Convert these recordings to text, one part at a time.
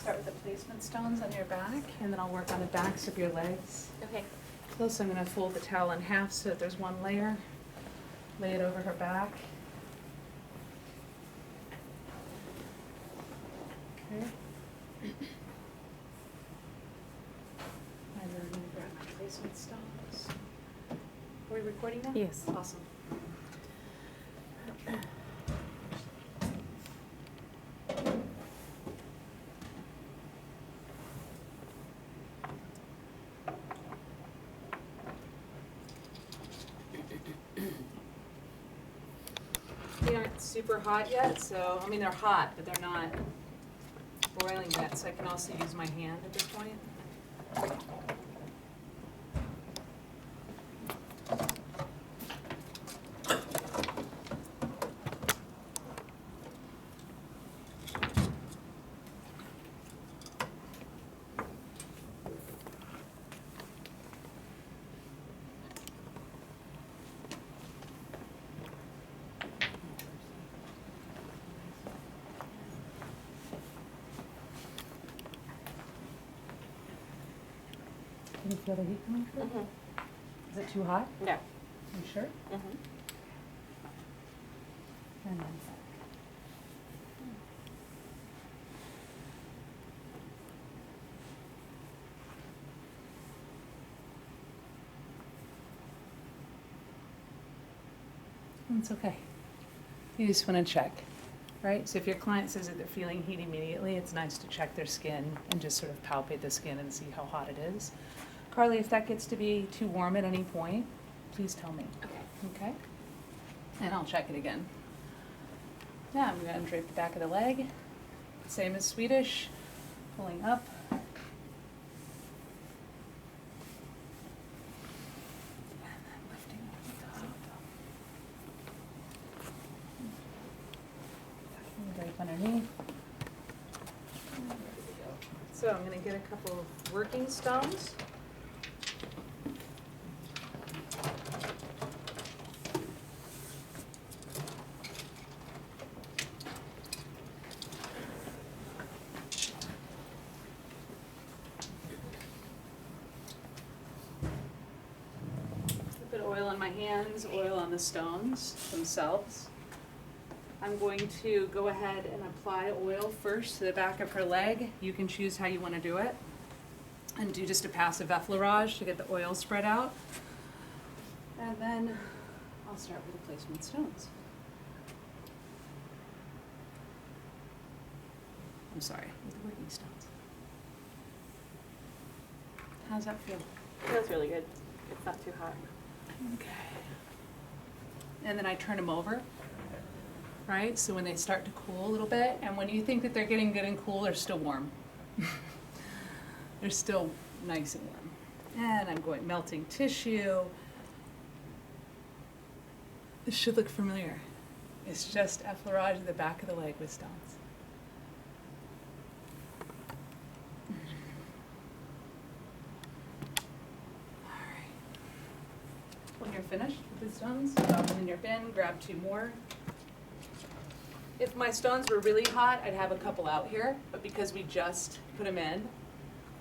Start with the placement stones on your back, and then I'll work on the backs of your legs. Okay. So I'm gonna fold the towel in half so that there's one layer. Lay it over her back. Okay. And then I'm gonna grab my placement stones. Are we recording now? Yes. Awesome. They aren't super hot yet, so, I mean, they're hot, but they're not boiling yet, so I can also use my hand at this point. Can you feel the heat coming through? Mhm. Is it too hot? No. You sure? Mhm. And then back. It's okay. You just want to check, right? So if your client says that they're feeling heat immediately, it's nice to check their skin and just sort of palpate the skin and see how hot it is. Carly, if that gets to be too warm at any point, please tell me, Okay. okay? And I'll check it again. Now I'm going to drape the back of the leg, same as Swedish, pulling up. And then lifting up the top. Drape underneath. So I'm going to get a couple of working stones. A bit of oil on my hands, oil on the stones themselves. I'm going to go ahead and apply oil first to the back of her leg. You can choose how you want to do it. And do just a passive effleurage to get the oil spread out. And then I'll start with the placement stones. I'm sorry, with the working stones. How's that feel? Feels really good. It's not too hot. Okay. And then I turn them over, right? So when they start to cool a little bit, and when you think that they're getting good and cool, they're still warm. They're still nice and warm. And I'm going melting tissue. This should look familiar. It's just effleurage of the back of the leg with stones. When you're finished with the stones, drop them in your bin, grab 2 more. If my stones were really hot, I'd have a couple out here, but because we just put them in,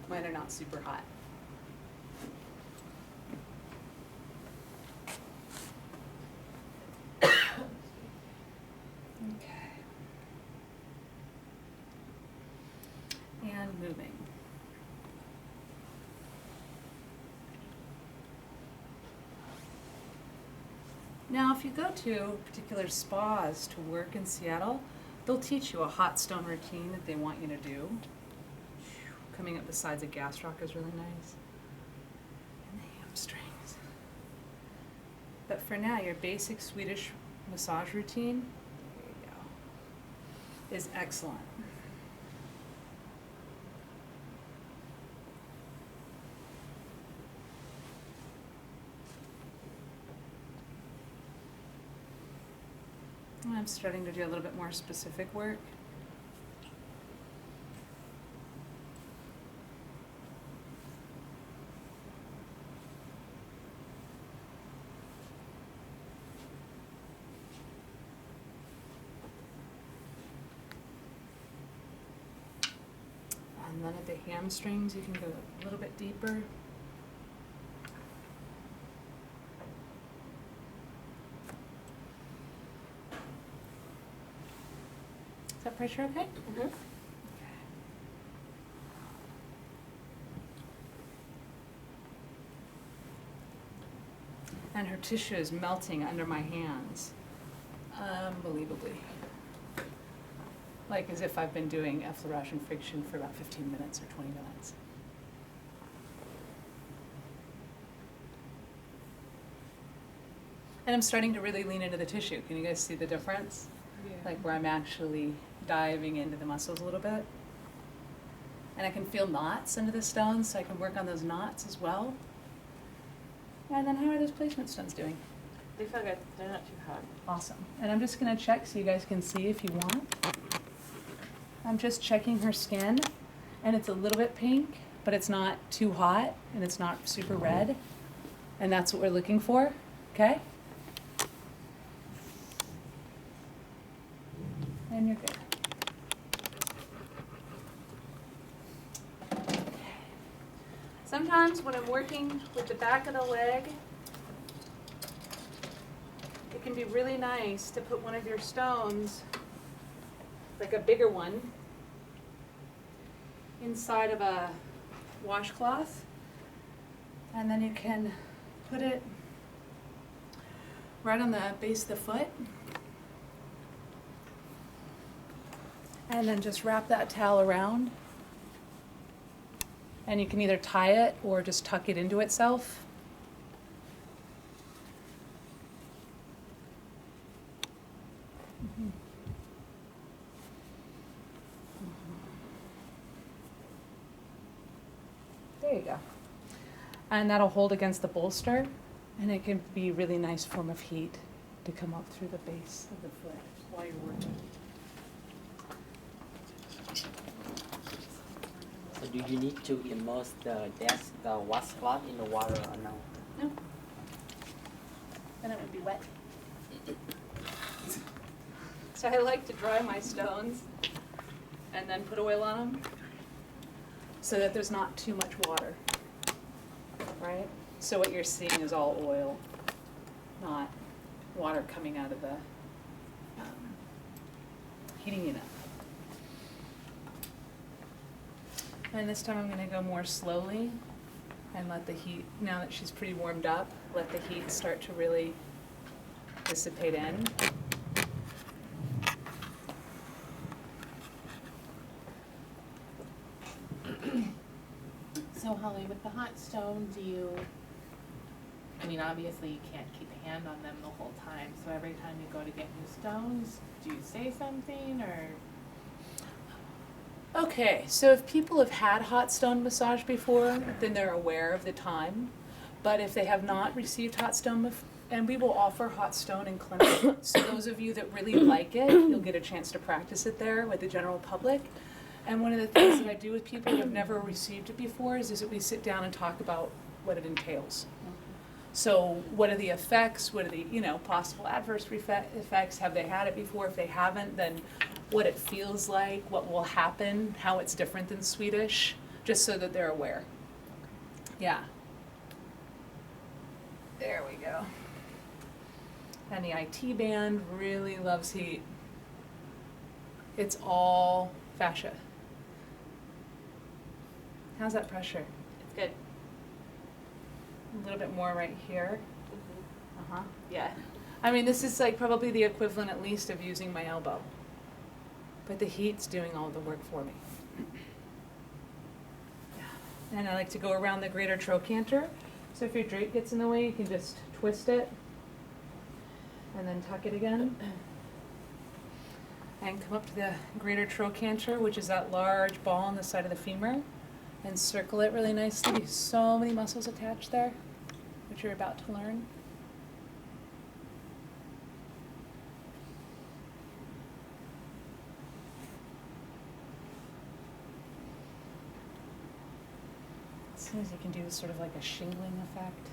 mine are not super hot. Okay. And moving. Now, if you go to particular spas to work in Seattle, they'll teach you a hot stone routine that they want you to do. Coming up the sides of gastroc is really nice. And the hamstrings. But for now, your basic Swedish massage routine, there you go, is excellent. And I'm starting to do a little bit more specific work. And then at the hamstrings, you can go a little bit deeper. Is that pressure okay? Mm-hmm. And her tissue is melting under my hands, unbelievably. Like as if I've been doing effleurage and friction for about 15 minutes or 20 minutes. And I'm starting to really lean into the tissue. Can you guys see the difference? Like where I'm actually diving into the muscles a little bit. And I can feel knots under the stones, so I can work on those knots as well. And then how are those placement stones doing? They feel good. They're not too hot. Awesome. And I'm just gonna check so you guys can see if you want. I'm just checking her skin, and it's a little bit pink, but it's not too hot, and it's not super red. And that's what we're looking for, okay? And you're good. Sometimes when I'm working with the back of the leg, it can be really nice to put one of your stones, like a bigger one, inside of a washcloth. And then you can put it right on the base of the foot. And then just wrap that towel around. And you can either tie it or just tuck it into itself. There you go. And that'll hold against the bolster, and it can be a really nice form of heat to come up through the base of the foot while you're working. So do you need to immerse the washcloth in the water or no? No. Then it would be wet. So I like to dry my stones and then put oil on them so that there's not too much water, right? So what you're seeing is all oil, not water coming out of the heating unit. And this time I'm going to go more slowly and let the heat, now that she's pretty warmed up, let the heat start to really dissipate in. So Holly, with the hot stone, I mean, obviously you can't keep a hand on them the whole time, so every time you go to get new stones, do you say something or? Okay, so if people have had hot stone massage before, then they're aware of the time. But if they have not received hot stone, and we will offer hot stone in clinic, so those of you that really like it, you'll get a chance to practice it there with the general public. And one of the things that I do with people who have never received it before is that we sit down and talk about what it entails. So what are the effects? What are the, possible adverse effects? Have they had it before? If they haven't, then what it feels like, what will happen, how it's different than Swedish, just so that they're aware. Yeah. There we go. And the IT band really loves heat. It's all fascia. How's that pressure? It's good. A little bit more right here. Mm-hmm. Uh-huh. Yeah. I mean, this is like probably the equivalent at least of using my elbow. But the heat's doing all the work for me. Yeah. And I like to go around the greater trochanter. So if your drape gets in the way, you can just twist it and then tuck it again. And come up to the greater trochanter, which is that large ball on the side of the femur, and circle it really nicely. So many muscles attached there, which you're about to learn. As soon as you can do sort of like a shingling effect.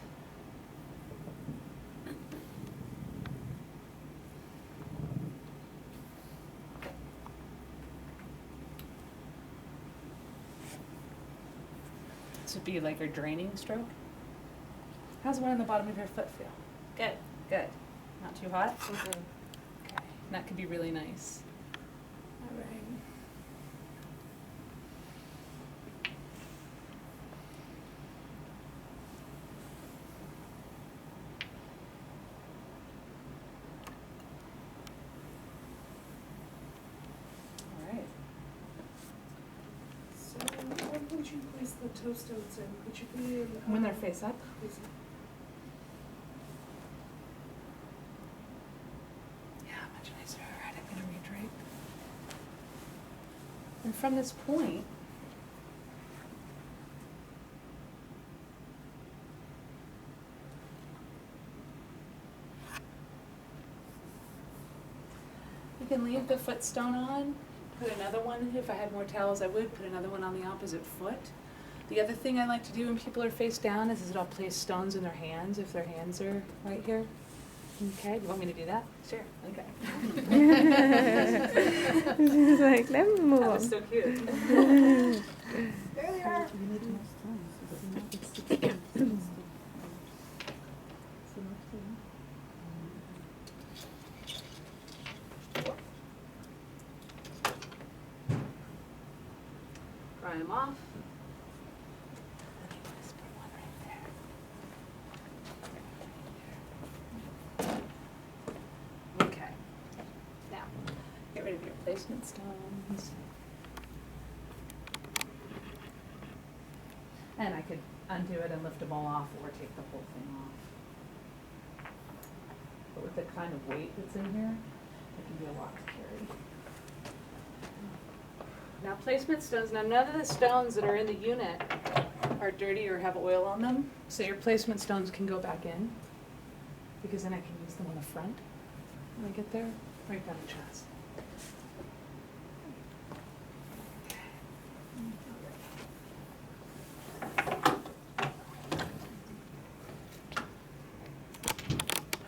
would be like your draining stroke. How's the one on the bottom of your foot feel? Good. Good. Not too hot? Mhm. Okay. And that could be really nice. All right. All right. So when would you place the toe stones in? Would you be in? When they're face up. Face up? Yeah, much nicer. All right, I'm gonna redrape. And from this point, you can leave the footstone on, put another one, if I had more towels I would, put another one on the opposite foot. The other thing I like to do when people are face down is I'll place stones in their hands if their hands are right here. Okay, you want me to do that? Sure. Okay. She's like, let me move That on. was so cute. There they are. You need more stones, so that you have 16 stones. So let's see. Dry them off. Let me just put one right there. Okay. Now, get rid of your placement stones. And I could undo it and lift them all off or take the whole thing off. But with the kind of weight that's in here, it can be a lot to carry. Now placement stones, now none of the stones that are in the unit are dirty or have oil on them, so your placement stones can go back in, because then I can use them on the front when I get there, right down the chest.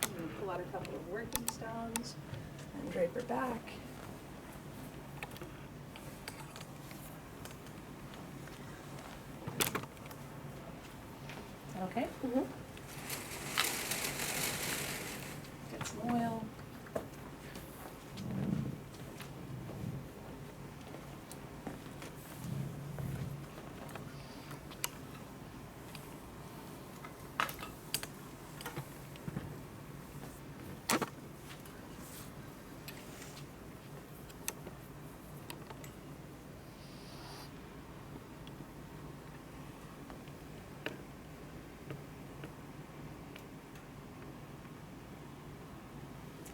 I'm gonna pull out a couple of working stones and drape her back. Okay? Mhm. Get some oil.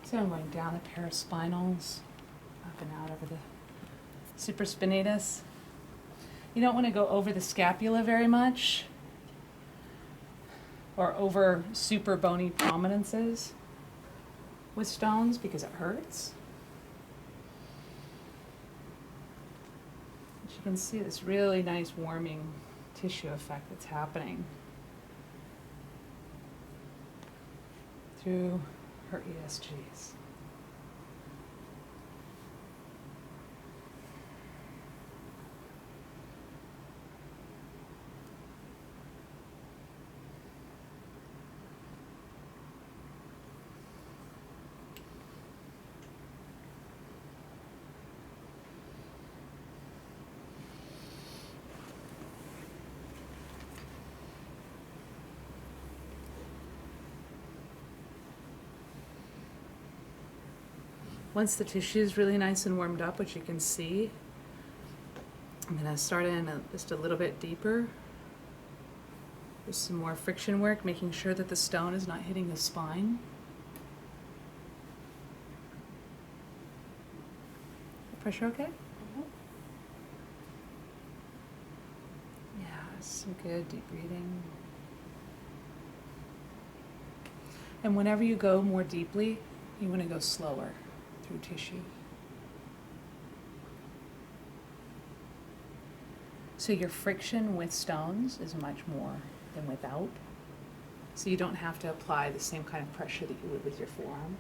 So I'm going down the paraspinals, up and out over the supraspinatus. You don't want to go over the scapula very much, or over super bony prominences with stones because it hurts. As you can see, this really nice warming tissue effect that's happening through her ESGs. Once the tissue is really nice and warmed up, which you can see, I'm going to start in just a little bit deeper. With some more friction work, making sure that the stone is not hitting the spine. Pressure okay? Yeah, some good deep breathing. And whenever you go more deeply, you want to go slower through tissue. So your friction with stones is much more than without. So you don't have to apply the same kind of pressure that you would with your forearm,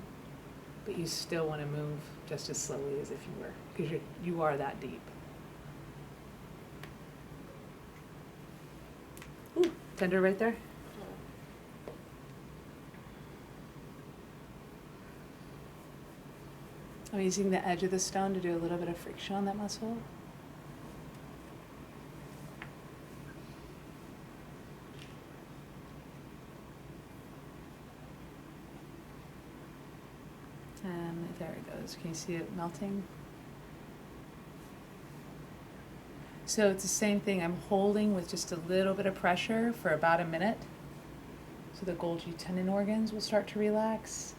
but you still want to move just as slowly as if you were, because you are that deep. Tender right there? I'm using the edge of the stone to do a little bit of friction on that muscle. And there it goes. Can you see it melting? So it's the same thing. I'm holding with just a little bit of pressure for about a minute. So the Golgi tendon organs will start to relax.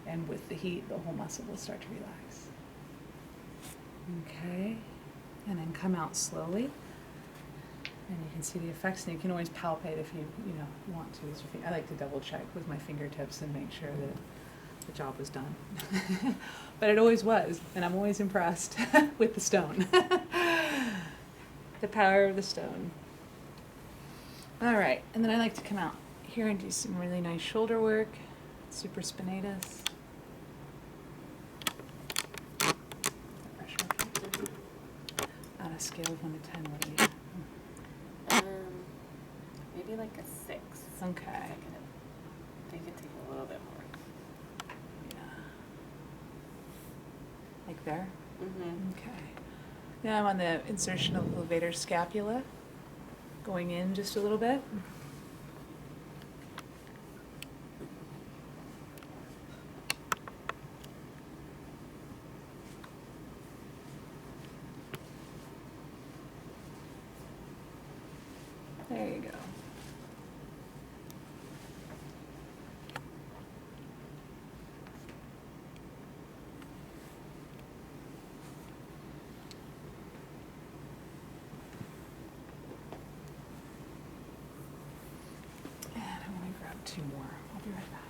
And with the heat, the whole muscle will start to relax. Okay. And then come out slowly. And you can see the effects, and you can always palpate if you want to. I like to double check with my fingertips and make sure that the job was done. But it always was, and I'm always impressed with the stone. The power of the stone. All right, and then I like to come out here and do some really nice shoulder work, supraspinatus. On a scale of 1 to 10, what do you? Maybe like a 6. Okay. They could take a little bit more. Yeah. Like there? Mm-hmm. Okay. Now I'm on the insertion of levator scapula, going in just a little bit. There you go. And I'm going to grab 2 more. I'll be right back.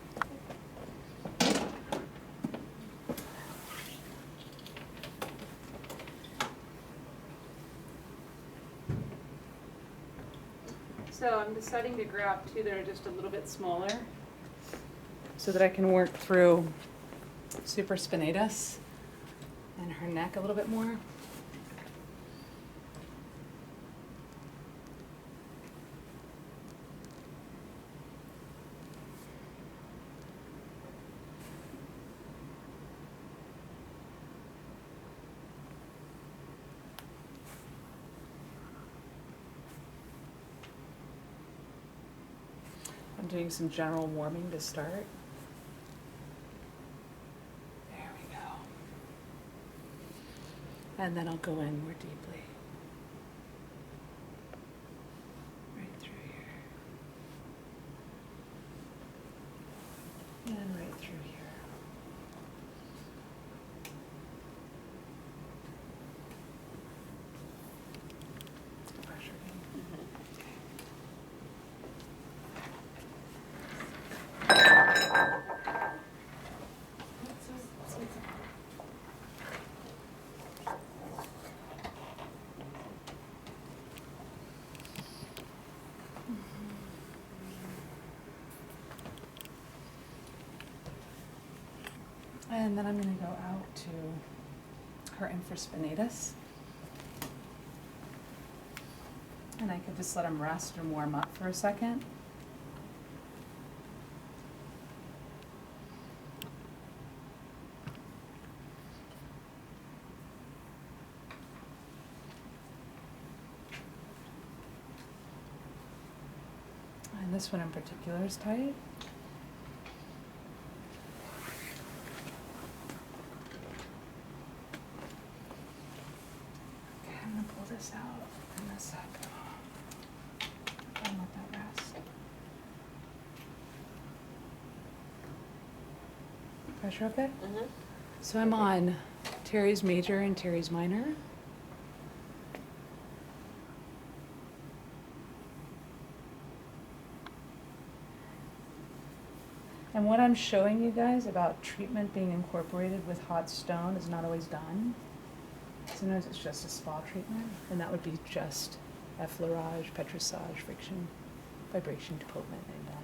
So I'm deciding to grab 2 that are just a little bit smaller so that I can work through supraspinatus and her neck a little bit more. I'm doing some general warming to start. There we go. And then I'll go in more deeply. Right through here. And right through here. Pressure in. And then I'm going to go out to her infraspinatus. And I could just let them rest and warm up for a second. And this one in particular is tight. Okay, I'm gonna pull this out in a sec. And let that rest. Pressure okay? Mm-hmm. So I'm on teres major and teres minor. And what I'm showing you guys about treatment being incorporated with hot stone is not always done. Sometimes it's just a spa treatment, and that would be just effleurage, petrissage, friction, vibration, deportment, and done.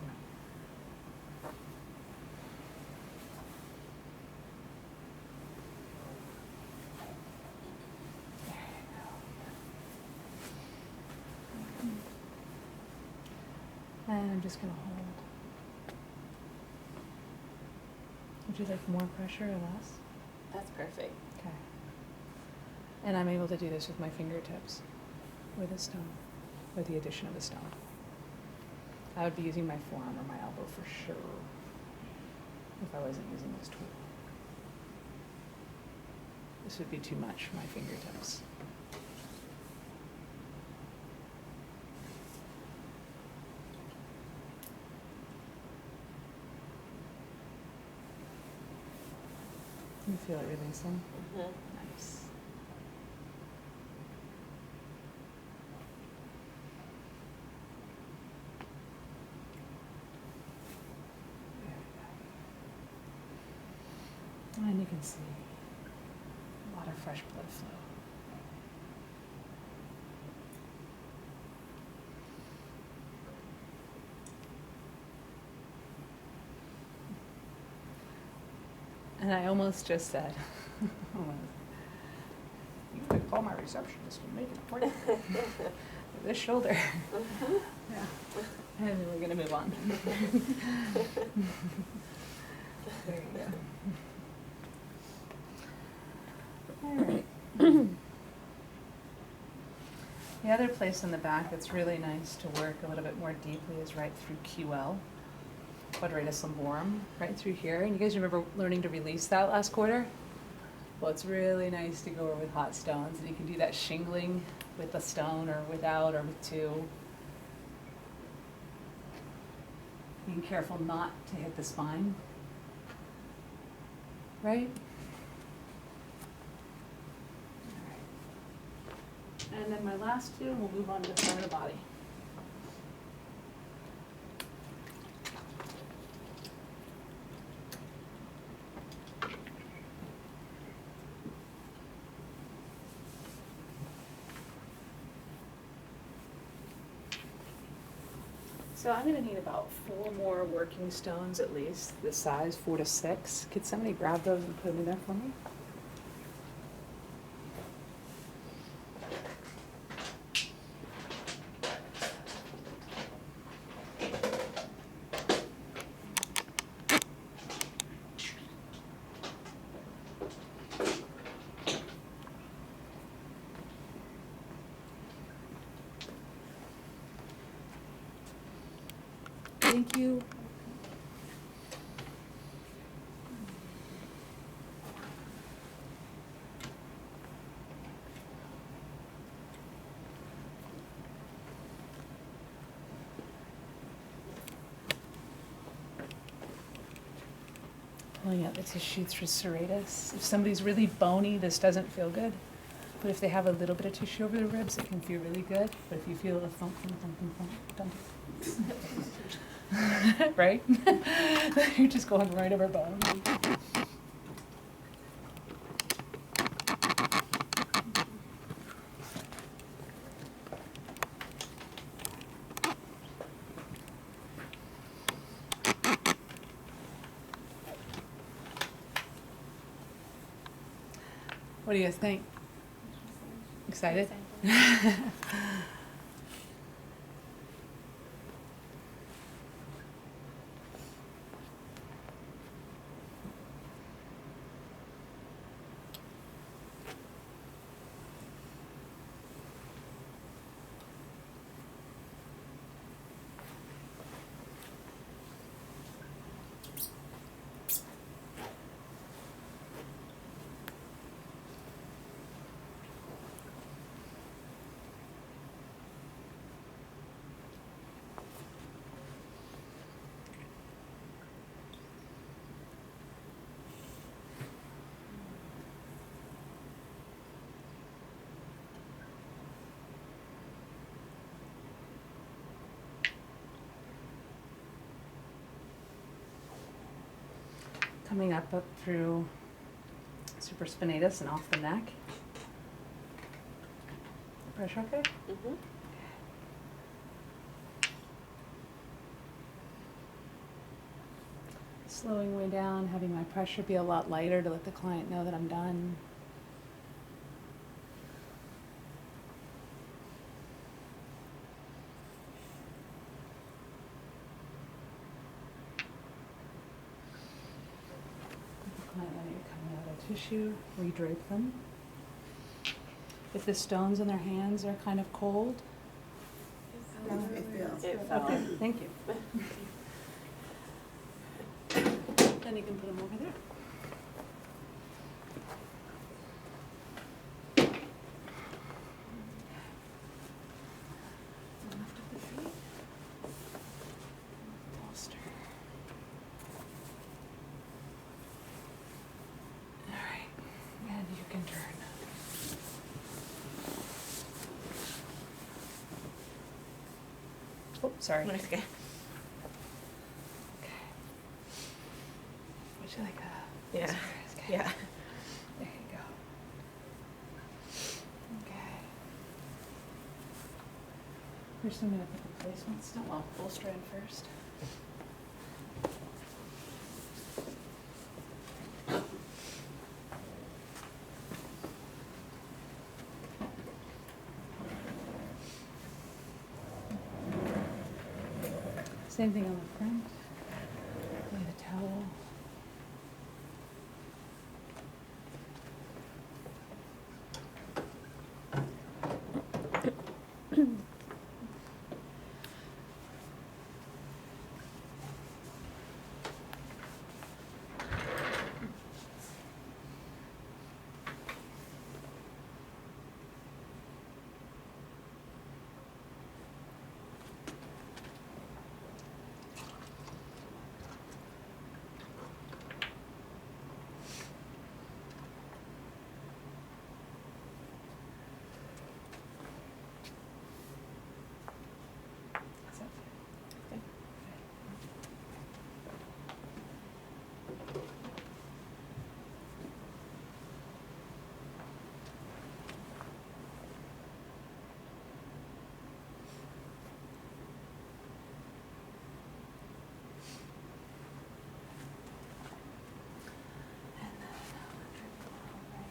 There you go. And I'm just gonna hold. Would you like more pressure or less? That's perfect. Okay. And I'm able to do this with my fingertips, with a stone, with the addition of a stone. I would be using my forearm or my elbow for sure if I wasn't using this tool. This would be too much for my fingertips. You feel it releasing? Mm-hmm. Nice. There we go. And you can see a lot of fresh blood flow. And I almost just said, you could call my receptionist and make an appointment for this shoulder. Yeah. And then we're gonna move on. There you go. All right. The other place in the back that's really nice to work a little bit more deeply is right through QL. Quadratus lumborum, right through here. And you guys remember learning to release that last quarter? Well, it's really nice to go over with hot stones, and you can do that shingling with a stone or without or with two. Being careful not to hit the spine, right? All right. And then my last two, and we'll move on to the front of the body. So I'm gonna need about 4 more working stones at least, this size, 4 to 6. Could somebody grab those and put them in there for me? Thank you. Pulling out the tissues for serratus. If somebody's really bony, this doesn't feel good. But if they have a little bit of tissue over the ribs, it can feel really good. But if you feel a thump, thump, thump, thump, thump, thump. Right? You're just going right over bone. What do you guys think? Excited? Coming up through supraspinatus and off the neck. Pressure okay? Mm-hmm. Slowing way down, having my pressure be a lot lighter to let the client know that I'm done. tissue, redrape them. If the stones in their hands are kind of cold, It fell. okay, thank you. Then you can put them over there. Lift up the feet. Bolster. All right, and you can turn. Oh, sorry. Okay. Okay. Would you like a? Yeah. Okay. Yeah. There you go. Okay. First, I'm gonna put the placement stone, well, bolster in first. Same thing on the front. Lay the towel. Is that good? And then I'll drip a little bit.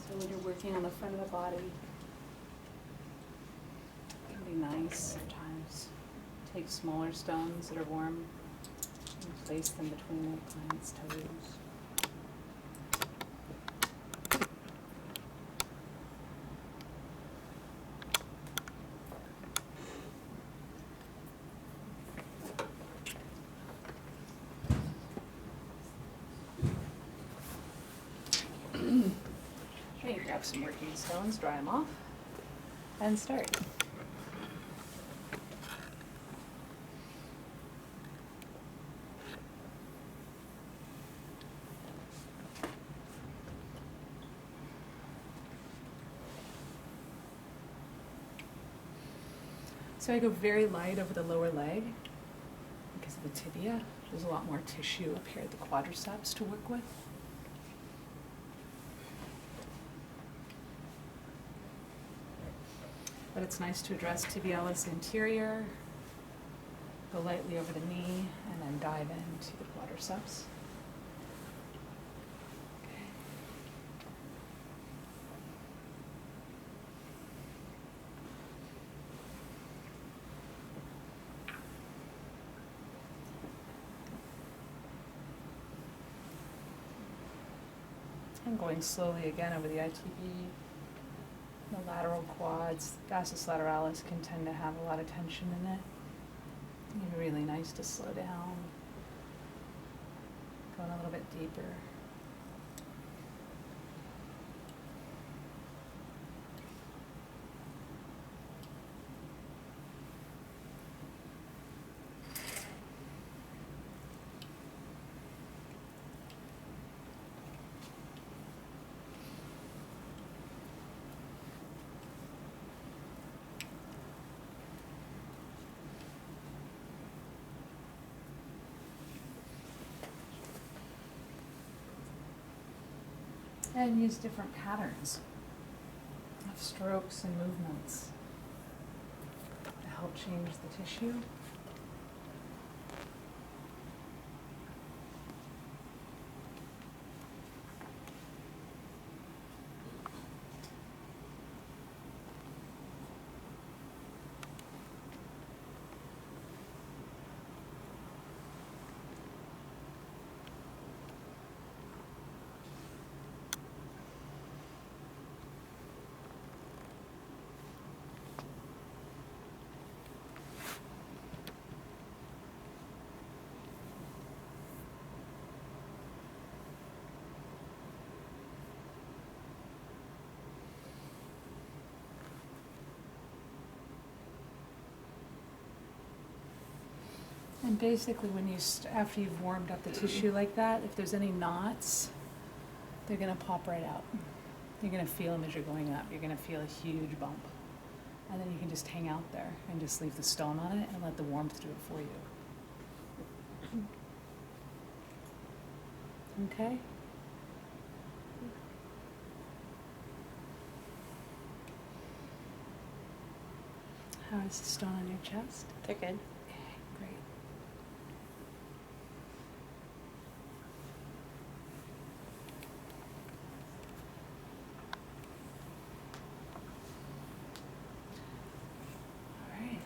So when you're working on the front of the body, it can be nice sometimes. Take smaller stones that are warm and place them between the client's toes. Okay, grab some working stones, dry them off, and start. So I go very light over the lower leg because of the tibia. There's a lot more tissue up here at the quadriceps to work with. But it's nice to address tibialis anterior, go lightly over the knee, and then dive into the quadriceps. Okay. I'm going slowly again over the ITB. The lateral quads, vastus lateralis can tend to have a lot of tension in it. It'd be really nice to slow down, going a little bit deeper. And use different patterns of strokes and movements to help change the tissue. And basically, when you after you've warmed up the tissue like that, if there's any knots, they're gonna pop right out. You're gonna feel them as you're going up. You're gonna feel a huge bump, and then you can just hang out there and just leave the stone on it and let the warmth do it for you. Okay. How is the stone on your chest? They're good. Okay, great. All right.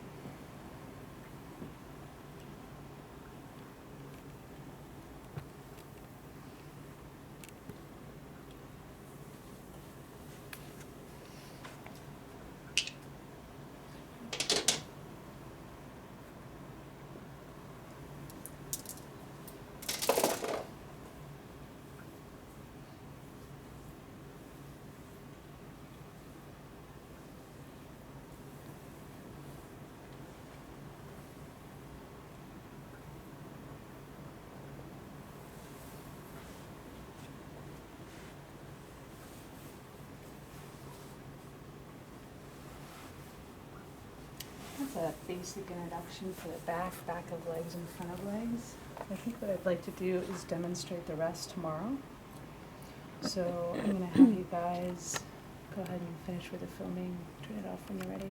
That's a basic introduction for the back of legs and front of legs. I think what I'd like to do is demonstrate the rest tomorrow. So I'm gonna have you guys go ahead and finish with the filming, turn it off when you're ready.